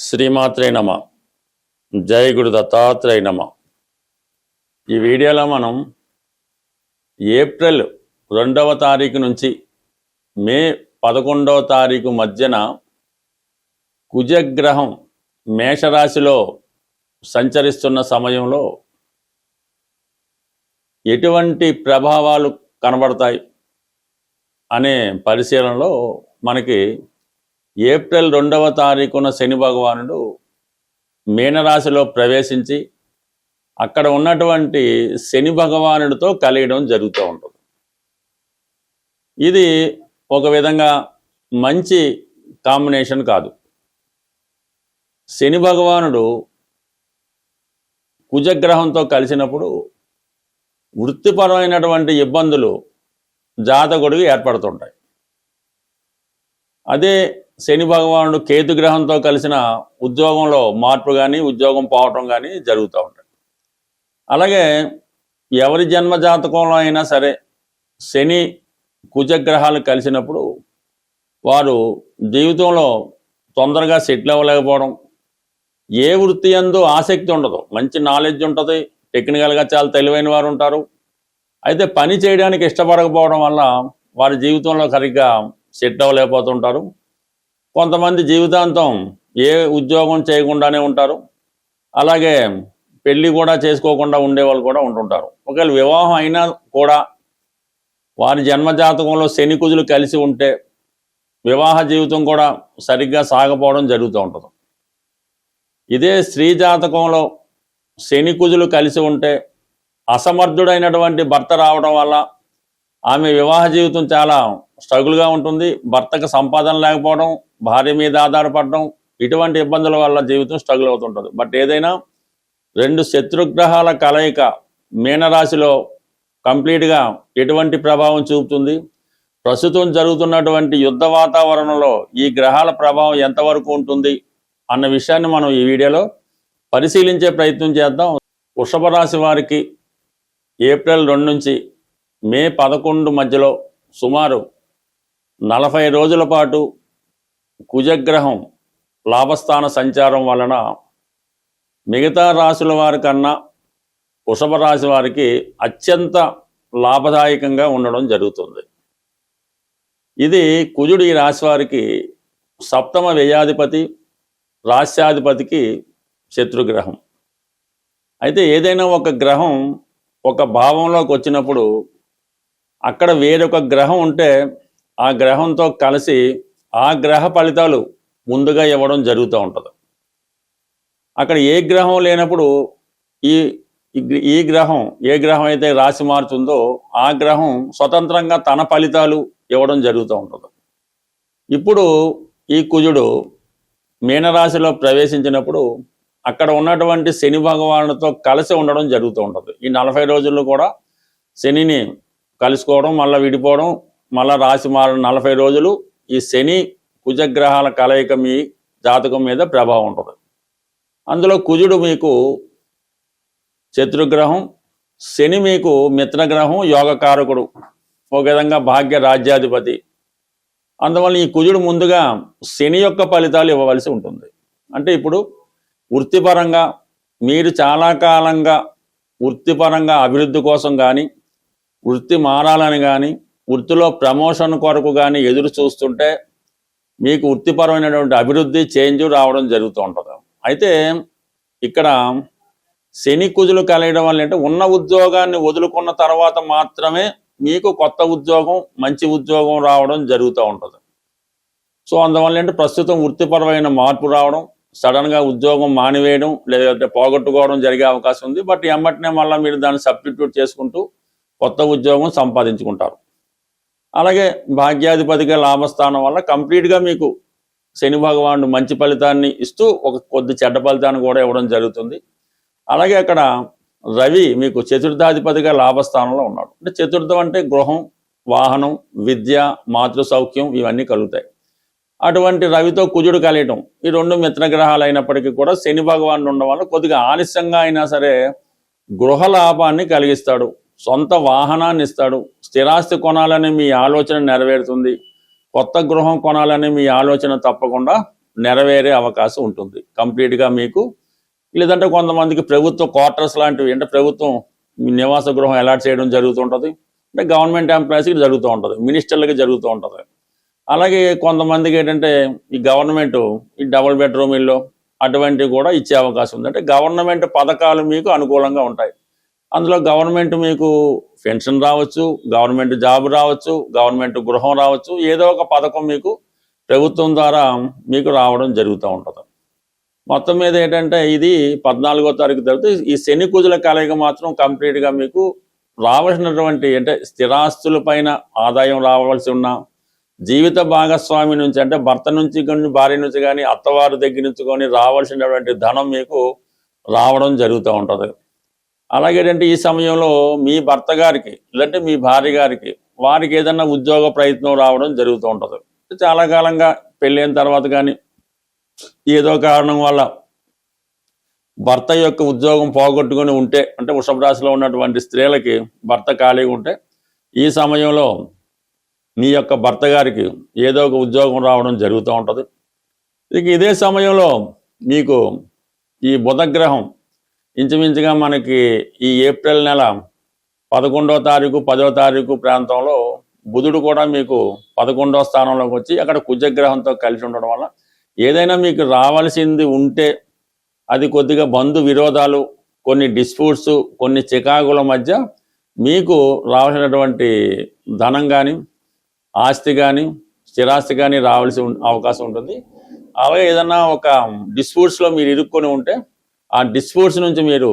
శ్రీమాత్రే నమ. జై గురు దత్తాత్రేయ నమ. ఈ వీడియోలో మనం ఏప్రిల్ 2వ తారీఖు నుంచి మే 11వ తారీఖు మధ్యన కుజగ్రహం మేషరాశిలో సంచరిస్తున్న సమయంలో ఎటువంటి ప్రభావాలు కనబడతాయి అనే పరిశీలనలో మనకి ఏప్రిల్ 2వ తారీఖున శని భగవానుడు మీనరాశిలో ప్రవేశించి అక్కడ ఉన్నటువంటి శని భగవానుడితో కలియడం జరుగుతూ ఉంటుంది. ఇది ఒక విధంగా మంచి కాంబినేషన్ కాదు. శని భగవానుడు కుజగ్రహంతో కలిసినప్పుడు వృత్తిపరమైనటువంటి ఇబ్బందులు జాతకుడికి ఏర్పడుతుంటాయి. అదే శని భగవానుడు కేతుగ్రహంతో కలిసిన ఉద్యోగంలో మార్పు కానీ ఉద్యోగం పోవటం కానీ జరుగుతూ ఉంటాయి. అలాగే ఎవరి జన్మ జాతకంలో అయినా సరే శని కుజగ్రహాలు కలిసినప్పుడు వారు జీవితంలో తొందరగా సెటిల్ అవ్వలేకపోవడం, ఏ వృత్తి యందు ఆసక్తి ఉండదు, మంచి నాలెడ్జ్ ఉంటుంది, టెక్నికల్గా చాలా తెలివైన వారు ఉంటారు, అయితే పని చేయడానికి ఇష్టపడకపోవడం వల్ల వారి జీవితంలో సరిగ్గా సెట్ అవ్వలేకపోతుంటారు. కొంతమంది జీవితాంతం ఏ ఉద్యోగం చేయకుండానే ఉంటారు. అలాగే పెళ్ళి కూడా చేసుకోకుండా ఉండేవాళ్ళు కూడా ఉంటుంటారు. ఒకవేళ వివాహం అయినా కూడా వారి జన్మజాతకంలో శని కుజులు కలిసి ఉంటే వివాహ జీవితం కూడా సరిగ్గా సాగపోవడం జరుగుతూ ఉంటుంది. ఇదే స్త్రీ జాతకంలో శని కుజులు కలిసి ఉంటే అసమర్థుడైనటువంటి భర్త రావడం వల్ల ఆమె వివాహ జీవితం చాలా స్ట్రగుల్గా ఉంటుంది. భర్తకు సంపాదన లేకపోవడం, భార్య మీద ఆధారపడడం, ఇటువంటి ఇబ్బందుల వల్ల జీవితం స్ట్రగుల్ అవుతుంటుంది. బట్ ఏదైనా రెండు శత్రుగ్రహాల కలయిక మీనరాశిలో కంప్లీట్గా ఎటువంటి ప్రభావం చూపుతుంది, ప్రస్తుతం జరుగుతున్నటువంటి యుద్ధ వాతావరణంలో ఈ గ్రహాల ప్రభావం ఎంతవరకు ఉంటుంది అన్న విషయాన్ని మనం ఈ వీడియోలో పరిశీలించే ప్రయత్నం చేద్దాం. వృషభ రాశి వారికి ఏప్రిల్ 2 నుంచి మే 11 మధ్యలో సుమారు 40 రోజుల పాటు కుజగ్రహం లాభస్థాన సంచారం వలన మిగతా రాశుల వారి కన్నా వృషభ రాశి వారికి అత్యంత లాభదాయకంగా ఉండడం జరుగుతుంది. ఇది కుజుడు ఈ రాశి వారికి సప్తమ వ్యయాధిపతి, రాశ్యాధిపతికి శత్రుగ్రహం. అయితే ఏదైనా ఒక గ్రహం ఒక భావంలోకి వచ్చినప్పుడు అక్కడ వేరొక గ్రహం ఉంటే ఆ గ్రహంతో కలిసి ఆ గ్రహ ఫలితాలు ముందుగా ఇవ్వడం జరుగుతూ ఉంటుంది. అక్కడ ఏ గ్రహం లేనప్పుడు ఈ గ్రహం ఏ గ్రహం అయితే రాశి మారుతుందో ఆ గ్రహం స్వతంత్రంగా తన ఫలితాలు ఇవ్వడం జరుగుతూ ఉంటుంది. ఇప్పుడు ఈ కుజుడు మీనరాశిలో ప్రవేశించినప్పుడు అక్కడ ఉన్నటువంటి శని భగవానుడితో కలిసి ఉండడం జరుగుతూ ఉంటుంది. ఈ 40 రోజుల్లో కూడా శనిని కలుసుకోవడం, మళ్ళీ విడిపోవడం, మళ్ళీ రాశి మారడం, 40 రోజులు ఈ శని కుజగ్రహాల కలయిక మీ జాతకం మీద ప్రభావం ఉంటుంది. అందులో కుజుడు మీకు శత్రుగ్రహం, శని మీకు మిత్రగ్రహం, యోగకారకుడు, ఒక విధంగా భాగ్య రాజ్యాధిపతి. అందువల్ల ఈ కుజుడు ముందుగా శని యొక్క ఫలితాలు ఇవ్వవలసి ఉంటుంది. అంటే ఇప్పుడు వృత్తిపరంగా మీరు చాలా కాలంగా వృత్తిపరంగా అభివృద్ధి కోసం కానీ, వృత్తి మారాలని కానీ, వృత్తిలో ప్రమోషన్ కొరకు కానీ ఎదురు చూస్తుంటే మీకు వృత్తిపరమైనటువంటి అభివృద్ధి చేంజ్ రావడం జరుగుతూ ఉంటుంది. అయితే ఇక్కడ శని కుజులు కలయడం వల్ల అంటే ఉన్న ఉద్యోగాన్ని వదులుకున్న తర్వాత మాత్రమే మీకు కొత్త ఉద్యోగం, మంచి ఉద్యోగం రావడం జరుగుతూ ఉంటుంది. సో అందువల్ల అంటే ప్రస్తుతం వృత్తిపరమైన మార్పు రావడం, సడన్గా ఉద్యోగం మానివేయడం లేదంటే పోగొట్టుకోవడం జరిగే అవకాశం ఉంది. బట్ ఎమ్మటనే మళ్ళీ మీరు దాన్ని సబ్స్టిట్యూట్ చేసుకుంటూ కొత్త ఉద్యోగం సంపాదించుకుంటారు. అలాగే భాగ్యాధిపతిగా లాభస్థానం వల్ల కంప్లీట్గా మీకు శని భగవానుడు మంచి ఫలితాన్ని ఇస్తూ ఒక కొద్ది చెడ్డ ఫలితాన్ని కూడా ఇవ్వడం జరుగుతుంది. అలాగే అక్కడ రవి మీకు చతుర్థాధిపతిగా లాభస్థానంలో ఉన్నాడు. అంటే చతుర్థం అంటే గృహం, వాహనం, విద్య, మాతృ సౌఖ్యం ఇవన్నీ కలుగుతాయి. అటువంటి రవితో కుజుడు కలియటం, ఈ రెండు మిత్రగ్రహాలు అయినప్పటికీ కూడా శని భగవానుడు ఉండడం వల్ల కొద్దిగా ఆలస్యంగా అయినా సరే గృహ లాభాన్ని కలిగిస్తాడు, సొంత వాహనాన్ని ఇస్తాడు, స్థిరాస్తి కొనాలని మీ ఆలోచన నెరవేరుతుంది, కొత్త గృహం కొనాలని మీ ఆలోచన తప్పకుండా నెరవేరే అవకాశం ఉంటుంది కంప్లీట్గా మీకు. లేదంటే కొంతమందికి ప్రభుత్వ క్వార్టర్స్ లాంటివి, అంటే ప్రభుత్వం నివాస గృహం అలాట్ చేయడం జరుగుతుంటుంది, అంటే గవర్నమెంట్ ఎంప్లాయీస్కి జరుగుతూ ఉంటుంది, మినిస్టర్లకి జరుగుతూ ఉంటుంది. అలాగే కొంతమందికి ఏంటంటే ఈ గవర్నమెంట్ ఈ డబుల్ బెడ్రూమ్ ఇల్లు అటువంటివి కూడా ఇచ్చే అవకాశం ఉంది. అంటే గవర్నమెంట్ పథకాలు మీకు అనుకూలంగా ఉంటాయి. అందులో గవర్నమెంట్ మీకు పెన్షన్ రావచ్చు, గవర్నమెంట్ జాబ్ రావచ్చు, గవర్నమెంట్ గృహం రావచ్చు, ఏదో ఒక పథకం మీకు ప్రభుత్వం ద్వారా మీకు రావడం జరుగుతూ ఉంటుంది. మొత్తం మీద ఏంటంటే ఇది 14వ తారీఖు తర్వాత ఈ శని కుజుల కలయిక మాత్రం కంప్లీట్గా మీకు రావాల్సినటువంటి, అంటే స్థిరాస్తుల పైన ఆదాయం రావాల్సి ఉన్న, జీవిత భాగస్వామి నుంచి అంటే భర్త నుంచి కానీ భార్య నుంచి కానీ అత్తవారి దగ్గర నుంచి కానీ రావాల్సినటువంటి ధనం మీకు రావడం జరుగుతూ ఉంటుంది. అలాగే ఏంటంటే ఈ సమయంలో మీ భర్త గారికి లేదంటే మీ భార్య గారికి వారికి ఏదన్నా ఉద్యోగ ప్రయత్నం రావడం జరుగుతూ ఉంటుంది. చాలా కాలంగా పెళ్ళైన తర్వాత కానీ ఏదో కారణం వల్ల భర్త యొక్క ఉద్యోగం పోగొట్టుకుని ఉంటే, అంటే వృషభ రాశిలో ఉన్నటువంటి స్త్రీలకి భర్త ఖాళీగా ఉంటే ఈ సమయంలో మీ యొక్క భర్త గారికి ఏదో ఒక ఉద్యోగం రావడం జరుగుతూ ఉంటుంది. ఇక ఇదే సమయంలో మీకు ఈ బుధగ్రహం ఇంచుమించుగా మనకి ఈ ఏప్రిల్ నెల 11వ తారీఖు 10వ తారీఖు ప్రాంతంలో బుధుడు కూడా మీకు 11వ స్థానంలోకి వచ్చి అక్కడ కుజగ్రహంతో కలిసి ఉండడం వల్ల ఏదైనా మీకు రావాల్సింది ఉంటే అది కొద్దిగా బంధు విరోధాలు, కొన్ని డిస్ప్యూట్స్, కొన్ని చికాకుల మధ్య మీకు రావాల్సినటువంటి ధనం కానీ ఆస్తి కానీ స్థిరాస్తి కానీ రావాల్సి అవకాశం ఉంటుంది. అలాగే ఏదన్నా ఒక డిస్ప్యూట్స్లో మీరు ఇరుక్కొని ఉంటే ఆ డిస్ప్యూట్స్ నుంచి మీరు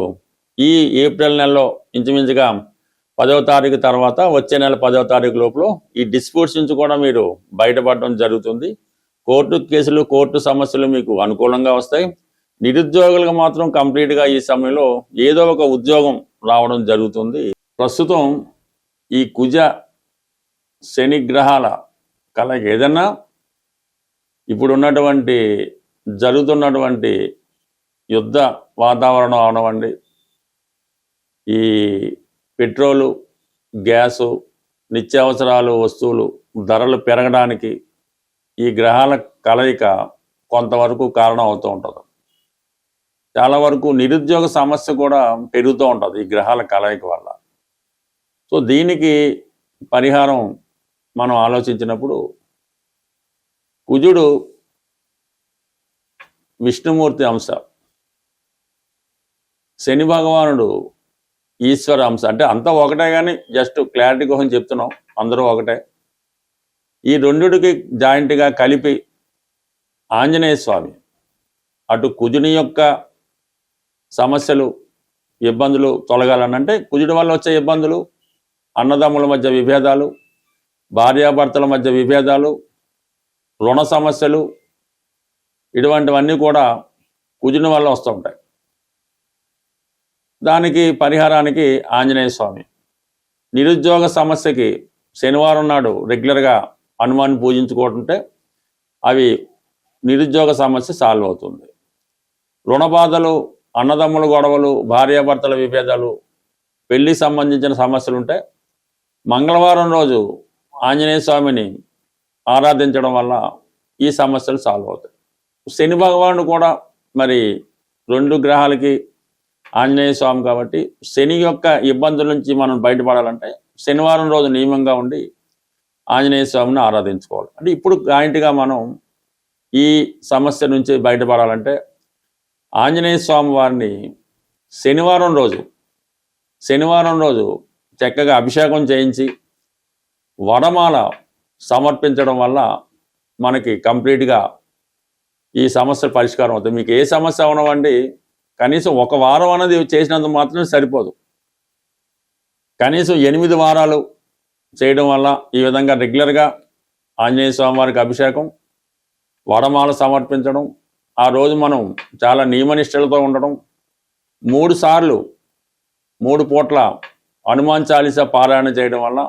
ఈ ఏప్రిల్ నెలలో ఇంచుమించుగా 10వ తారీఖు తర్వాత వచ్చే నెల 10వ తారీఖు లోపల ఈ డిస్ప్యూట్స్ నుంచి కూడా మీరు బయటపడడం జరుగుతుంది. కోర్టు కేసులు, కోర్టు సమస్యలు మీకు అనుకూలంగా వస్తాయి. నిరుద్యోగులకు మాత్రం కంప్లీట్గా ఈ సమయంలో ఏదో ఒక ఉద్యోగం రావడం జరుగుతుంది. ప్రస్తుతం ఈ కుజ శని గ్రహాల కలయిక ఏదన్నా ఇప్పుడున్నటువంటి జరుగుతున్నటువంటి యుద్ధ వాతావరణం అవనివ్వండి, ఈ పెట్రోలు, గ్యాసు, నిత్యావసరాలు వస్తువులు ధరలు పెరగడానికి ఈ గ్రహాల కలయిక కొంతవరకు కారణం అవుతూ ఉంటుంది. చాలా వరకు నిరుద్యోగ సమస్య కూడా పెరుగుతూ ఉంటుంది ఈ గ్రహాల కలయిక వల్ల. సో దీనికి పరిహారం మనం ఆలోచించినప్పుడు కుజుడు విష్ణుమూర్తి అంశ, శని భగవానుడు ఈశ్వర అంశ, అంటే అంతా ఒకటే కానీ జస్ట్ క్లారిటీ కోసం చెప్తున్నాం, అందరూ ఒకటే. ఈ రెండుకి జాయింట్గా కలిపి ఆంజనేయ స్వామి అటు కుజుని యొక్క సమస్యలు, ఇబ్బందులు తొలగాలనంటే కుజుడి వల్ల వచ్చే ఇబ్బందులు, అన్నదమ్ముల మధ్య విభేదాలు, భార్యాభర్తల మధ్య విభేదాలు, రుణ సమస్యలు, ఇటువంటివన్నీ కూడా కుజుని వల్ల వస్తూ ఉంటాయి. దానికి పరిహారానికి ఆంజనేయ స్వామి, నిరుద్యోగ సమస్యకి శనివారం నాడు రెగ్యులర్గా హనుమాన్ని పూజించుకుంటుంటే అవి నిరుద్యోగ సమస్య సాల్వ్ అవుతుంది. రుణ బాధలు, అన్నదమ్ముల గొడవలు, భార్యాభర్తల విభేదాలు, పెళ్లి సంబంధించిన సమస్యలు ఉంటే మంగళవారం రోజు ఆంజనేయ స్వామిని ఆరాధించడం వల్ల ఈ సమస్యలు సాల్వ్ అవుతాయి. శని భగవానుడు కూడా మరి 2 గ్రహాలకి ఆంజనేయ స్వామి కాబట్టి శని యొక్క ఇబ్బందుల నుంచి మనం బయటపడాలంటే శనివారం రోజు నియమంగా ఉండి ఆంజనేయ స్వామిని ఆరాధించుకోవాలి. అంటే ఇప్పుడు జాయింట్గా మనం ఈ సమస్య నుంచి బయటపడాలంటే ఆంజనేయ స్వామి వారిని శనివారం రోజు చక్కగా అభిషేకం చేయించి వడమాల సమర్పించడం వల్ల మనకి కంప్లీట్గా ఈ సమస్య పరిష్కారం అవుతుంది. మీకు ఏ సమస్య అవనవండి, కనీసం 1 వారం అనేది చేసినంత మాత్రమే సరిపోదు. కనీసం 8 వారాలు చేయడం వల్ల ఈ విధంగా రెగ్యులర్గా ఆంజనేయ స్వామి వారికి అభిషేకం, వడమాల సమర్పించడం, ఆ రోజు మనం చాలా నియమనిష్టలతో ఉండడం, 3 సార్లు 3 పూట్ల హనుమాన్ చాలీసా పారాయణ చేయడం వల్ల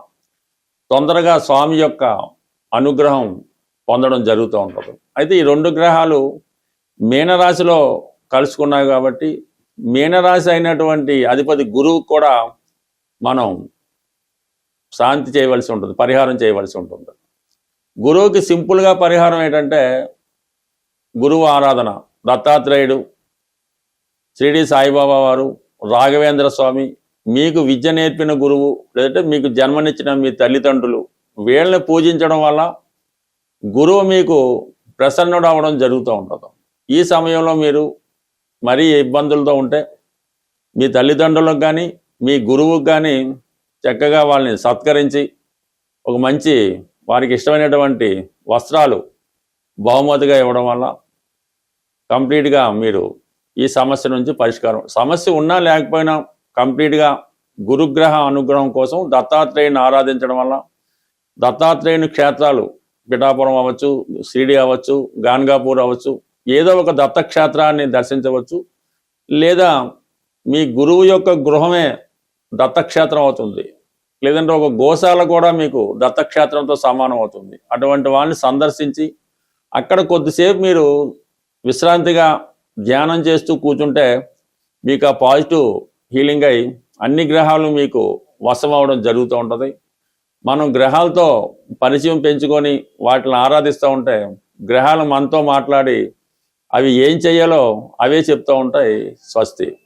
తొందరగా స్వామి యొక్క అనుగ్రహం పొందడం జరుగుతూ ఉంటుంది. అయితే ఈ 2 గ్రహాలు మీనరాశిలో కలుసుకున్నాయి కాబట్టి మీనరాశి అయినటువంటి అధిపతి గురువు కూడా మనం శాంతి చేయవలసి ఉంటుంది, పరిహారం చేయవలసి ఉంటుంది. గురువుకి సింపుల్గా పరిహారం ఏంటంటే గురువు ఆరాధన దత్తాత్రేయుడు, షిరిడి సాయిబాబా వారు, రాఘవేంద్ర స్వామి, మీకు విద్య నేర్పిన గురువు, లేదంటే మీకు జన్మనిచ్చిన మీ తల్లిదండ్రులు, వీళ్ళని పూజించడం వల్ల గురువు మీకు ప్రసన్నుడు అవడం జరుగుతూ ఉంటుంది. ఈ సమయంలో మీరు మరీ ఇబ్బందులతో ఉంటే మీ తల్లిదండ్రులకు కానీ మీ గురువుకు కానీ చక్కగా వాళ్ళని సత్కరించి ఒక మంచి వారికి ఇష్టమైనటువంటి వస్త్రాలు బహుమతిగా ఇవ్వడం వల్ల కంప్లీట్గా మీరు ఈ సమస్య నుంచి పరిష్కారం, సమస్య ఉన్నా లేకపోయినా కంప్లీట్గా గురుగ్రహ అనుగ్రహం కోసం దత్తాత్రేయుని ఆరాధించడం వల్ల, దత్తాత్రేయుని క్షేత్రాలు పిఠాపురం అవ్వచ్చు, షిరిడి అవ్వచ్చు, గాన్గాపూర్ అవ్వచ్చు, ఏదో ఒక దత్తక్షేత్రాన్ని దర్శించవచ్చు. లేదా మీ గురువు యొక్క గృహమే దత్తక్షేత్రం అవుతుంది, లేదంటే ఒక గోశాల కూడా మీకు దత్తక్షేత్రంతో సమానం అవుతుంది. అటువంటి వాళ్ళని సందర్శించి అక్కడ కొద్దిసేపు మీరు విశ్రాంతిగా ధ్యానం చేస్తూ కూర్చుంటే మీకు ఆ పాజిటివ్ హీలింగ్ అయి అన్ని గ్రహాలు మీకు వశం అవడం జరుగుతూ ఉంటుంది. మనం గ్రహాలతో పరిచయం పెంచుకొని వాటిని ఆరాధిస్తూ ఉంటే గ్రహాలు మనతో మాట్లాడి అవి ఏం చేయాలో అవే చెప్తూ ఉంటాయి. స్వస్తి.